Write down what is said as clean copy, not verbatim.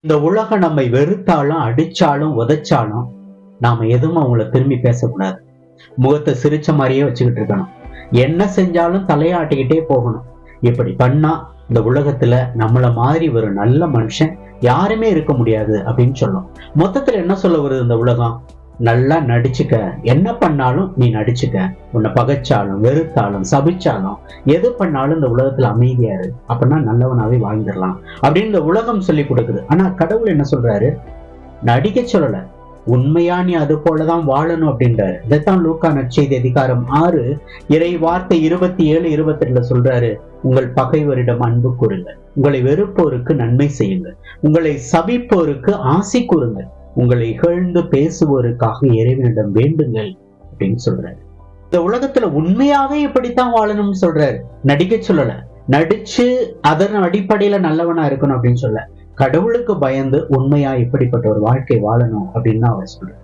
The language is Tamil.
இந்த உலகம் நம்மை வெறுத்தாலும் அடிச்சாலும் உதைச்சாலும் நாம எதுவும் அவங்கள திரும்பி பேசக்கூடாது. முகத்தை சிரிச்ச மாதிரியே வச்சுக்கிட்டு இருக்கணும். என்ன செஞ்சாலும் தலையாட்டிக்கிட்டே போகணும். இப்படி பண்ணா இந்த உலகத்துல நம்மள மாதிரி ஒரு நல்ல மனுஷன் யாருமே இருக்க முடியாது அப்படின்னு சொல்லும். மொத்தத்துல என்ன சொல்ல வருது இந்த உலகம்? நல்லா நடிச்சுக்க, என்ன பண்ணாலும் நீ நடிச்சுக்க, உன்னை பகைச்சாலும் வெறுத்தாலும் சபிச்சாலும் எது பண்ணாலும் இந்த உலகத்துல அமைதியா இரு, அப்படின்னா நல்லவனாவே வாழ்ந்துடலாம் அப்படின்னு இந்த உலகம் சொல்லி கொடுக்குது. ஆனா கடவுள் என்ன சொல்றாரு? நடிக்க சொல்லல, உண்மையா நீ அது போலதான் வாழணும் அப்படின்றாரு. இதைத்தான் லூக்கா நற்செய்தி அதிகாரம் 6 இறை வார்த்தை 27, 28 சொல்றாரு. உங்கள் பகைவரிடம் அன்பு கூறுங்கள், உங்களை வெறுப்போருக்கு நன்மை செய்யுங்கள், உங்களை சபிப்போருக்கு ஆசி கூறுங்கள், உங்களை இகழ்ந்து பேசுவோருக்காக இறைவனிடம் வேண்டுங்கள் அப்படின்னு சொல்றாரு. இந்த உலகத்துல உண்மையாவே இப்படித்தான் வாழணும்னு சொல்றாரு. நடிக்க சொல்லல, நடிச்சு அதன் அடிப்படையில நல்லவனா இருக்கணும் அப்படின்னு சொல்ல, கடவுளுக்கு பயந்து உண்மையா இப்படிப்பட்ட ஒரு வாழ்க்கை வாழணும் அப்படின்னு அவர் சொல்றாரு.